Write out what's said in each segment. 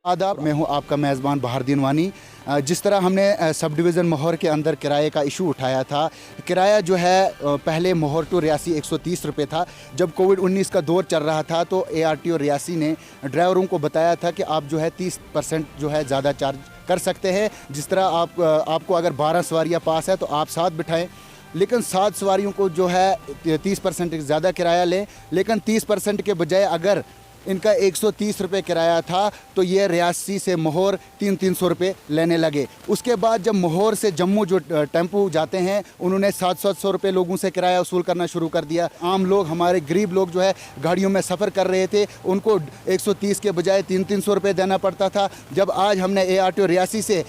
आदाब, मैं हूं आपका मेज़बान बहारदीन वानी। जिस तरह हमने सब डिवीज़न मोहर के अंदर किराए का इशू उठाया था, किराया जो है पहले मोहर टू रियासी 130 रुपये था। जब कोविड-19 का दौर चल रहा था तो ARTO रियासी ने ड्राइवरों को बताया था कि आप जो है 30% जो है ज़्यादा चार्ज कर सकते हैं। जिस तरह आपको अगर 12 सवारियाँ पास है तो आप 7 बिठाएँ, लेकिन 7 सवारियों को जो है 30% ज़्यादा किराया लें। लेकिन 30% के बजाय अगर इनका 130 रुपये किराया था तो ये रियासी से मोहर 300 रुपये लेने लगे। उसके बाद जब मोहर से जम्मू जो टेम्पो जाते हैं उन्होंने 700 रुपये लोगों से किराया वसूल करना शुरू कर दिया। आम लोग, हमारे गरीब लोग जो है गाड़ियों में सफ़र कर रहे थे, उनको 130 के बजाय 300 रुपये देना पड़ता था। जब आज हमने ARTO रियासी से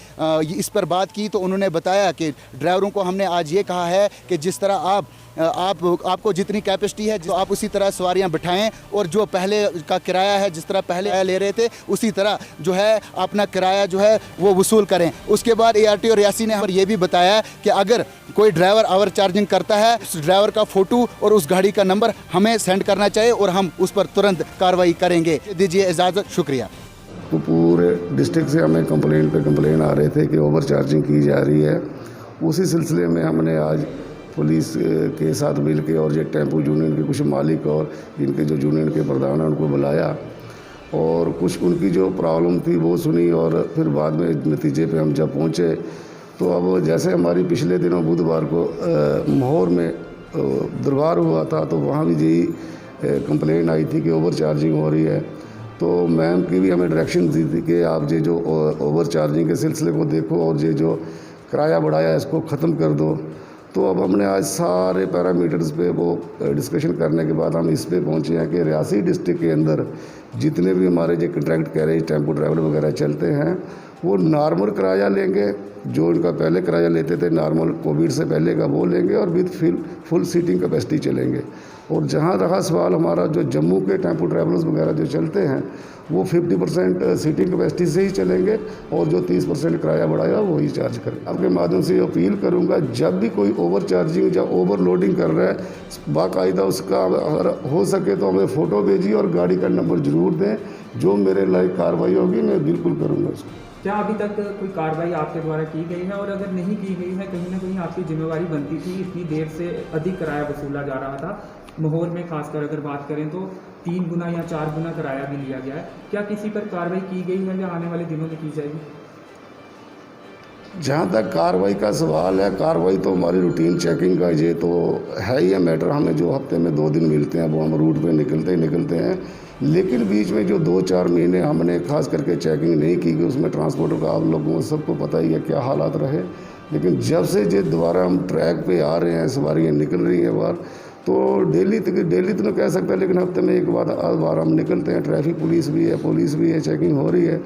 इस पर बात की तो उन्होंने बताया कि ड्राइवरों को हमने आज ये कहा है कि जिस तरह आपको जितनी कैपेसिटी है आप उसी तरह सवारियां बिठाएं और जो पहले का किराया है, जिस तरह पहले ले रहे थे उसी तरह जो है अपना किराया जो है वो वसूल करें। उसके बाद ARTO रियासी ने हमें ये भी बताया कि अगर कोई ड्राइवर ओवर चार्जिंग करता है, उस ड्राइवर का फ़ोटो और उस गाड़ी का नंबर हमें सेंड करना चाहिए और हम उस पर तुरंत कार्रवाई करेंगे। दीजिए इजाज़त, शुक्रिया। तो पूरे डिस्ट्रिक्ट से हमें कंप्लेन आ रहे थे कि ओवर चार्जिंग की जा रही है। उसी सिलसिले में हमने आज पुलिस के साथ मिल के और ये टेम्पो यूनियन के कुछ मालिक और इनके जो यूनियन के प्रधान हैं उनको बुलाया और कुछ उनकी जो प्रॉब्लम थी वो सुनी और फिर बाद में नतीजे पे हम जब पहुँचे तो अब जैसे हमारी पिछले दिनों बुधवार को मोहर में दरबार हुआ था तो वहाँ भी यही कंप्लेन आई थी कि ओवर चार्जिंग हो रही है। तो मैम की भी हमें डायरेक्शन दी थी कि आप ये जो ओवर चार्जिंग के सिलसिले को देखो और ये जो किराया बढ़ाया इसको ख़त्म कर दो। तो अब हमने आज सारे पैरामीटर्स पे वो डिस्कशन करने के बाद हम इस पे पहुँचे हैं कि रियासी डिस्ट्रिक्ट के अंदर जितने भी हमारे जो कंट्रैक्ट कैरेज टेम्पो ड्राइवर वगैरह चलते हैं वो नॉर्मल किराया लेंगे, जो इनका पहले किराया लेते थे नॉर्मल कोविड से पहले का वो लेंगे और विद फुल सीटिंग कैपेसिटी चलेंगे। और जहाँ रहा सवाल हमारा जो जम्मू के टेम्पो ट्रैवलर्स वगैरह जो चलते हैं वो 50% सीटिंग कैपेसिटी से ही चलेंगे और जो 30% किराया बढ़ाया वही चार्ज करें। आपके माध्यम से अपील करूंगा, जब भी कोई ओवर चार्जिंग या ओवरलोडिंग कर रहा है बाकायदा उसका अगर हो सके तो हमें फ़ोटो भेजिए और गाड़ी का नंबर ज़रूर दें। जो मेरे लायक कार्रवाई होगी मैं बिल्कुल करूँगा उसको। क्या अभी तक कोई कार्रवाई आपके द्वारा की गई है और अगर नहीं की गई है, कहीं ना कहीं आपकी जिम्मेवारी बनती थी, इतनी देर से अधिक किराया वसूला जा रहा था। मोहर में खासकर अगर बात करें तो 3 गुना या 4 गुना किराया भी लिया गया है। क्या किसी पर कार्रवाई की गई है या आने वाले दिनों में की जाएगी? जहाँ तक कार्रवाई का सवाल है, कार्रवाई तो हमारी रूटीन चेकिंग का ये तो है ही है मैटर। हमें जो हफ्ते में 2 दिन मिलते हैं वो हम रूट पे निकलते हैं, लेकिन बीच में जो 2-4 महीने हमने खास करके चेकिंग नहीं की कि उसमें ट्रांसपोर्टर का आप लोगों को सबको पता ही है क्या हालात रहे। लेकिन जब से ये दोबारा हम ट्रैक पे आ रहे हैं, सवारियाँ निकल रही हैं बाहर, तो डेली तो नहीं कह सकता लेकिन हफ्ते में एक बार हम निकलते हैं। ट्रैफिक पुलिस भी है, चेकिंग हो रही है।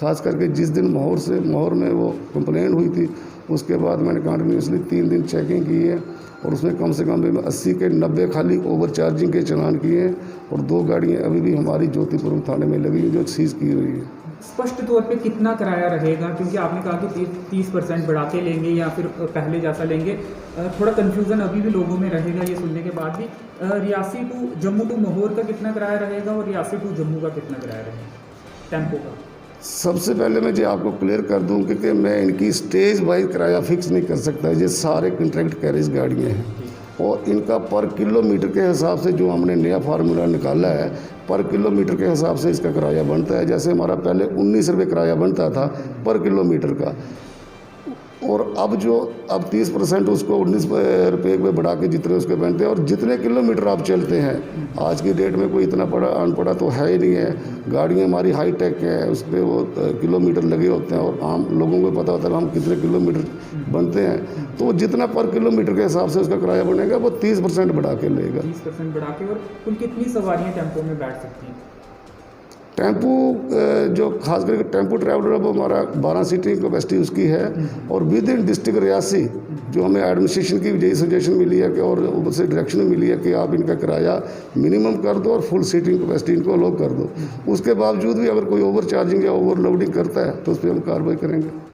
खास करके जिस दिन मोहर में वो कंप्लेन हुई थी उसके बाद मैंने कंटिन्यूसली 3 दिन चेकिंग की है और उसमें कम से कम 80 के 90 खाली ओवर चार्जिंग के चालान किए हैं और 2 गाड़ियाँ अभी भी हमारी ज्योतिपुरम थाने में लगी जो सीज़ की हुई है। स्पष्ट तौर पे कितना किराया रहेगा, क्योंकि आपने कहा कि 30% बढ़ा के लेंगे या फिर पहले जैसा लेंगे, थोड़ा कन्फ्यूज़न अभी भी लोगों में रहेगा ये सुनने के बाद भी। रियासी टू जम्मू टू मोहर का कितना किराया रहेगा और रियासी टू जम्मू का कितना किराया रहेगा टेम्पो का? सबसे पहले मैं जो आपको क्लियर कर दूं कि मैं इनकी स्टेज वाइज किराया फिक्स नहीं कर सकता। ये सारे कंट्रैक्ट कैरेज गाड़ियाँ हैं और इनका पर किलोमीटर के हिसाब से जो हमने नया फार्मूला निकाला है, पर किलोमीटर के हिसाब से इसका किराया बनता है। जैसे हमारा पहले 19 रुपये किराया बनता था पर किलोमीटर का, और अब 30% उसको 19 रुपये पे बढ़ा के जितने उसके बनते हैं और जितने किलोमीटर आप चलते हैं। आज की डेट में कोई इतना अनपढ़ा तो है ही नहीं है। गाड़ियाँ हमारी हाई टेक हैं, उस पर वो किलोमीटर लगे होते हैं और आम लोगों को पता होता है हम कितने किलोमीटर बनते हैं। तो जितना पर किलोमीटर के हिसाब से उसका किराया बनेगा वो 30% बढ़ा के लेगा। 30% बढ़ा के। और कुल कितनी सवारियाँ टेम्पो में बैठ सकती हैं? टेम्पो जो खास करके टेम्पो ट्रैवलर अब हमारा 12 सीटिंग कैपेसिटी उसकी है और विद इन डिस्ट्रिक्ट रियासी जो हमें एडमिनिस्ट्रेशन की यही सजेशन मिली है कि और उससे डायरेक्शन मिली है कि आप इनका किराया मिनिमम कर दो और फुल सीटिंग कैपेसिटी इनको अलाउ कर दो। उसके बावजूद भी अगर कोई ओवर चार्जिंग या ओवरलोडिंग करता है तो उस पर हम कार्रवाई करेंगे।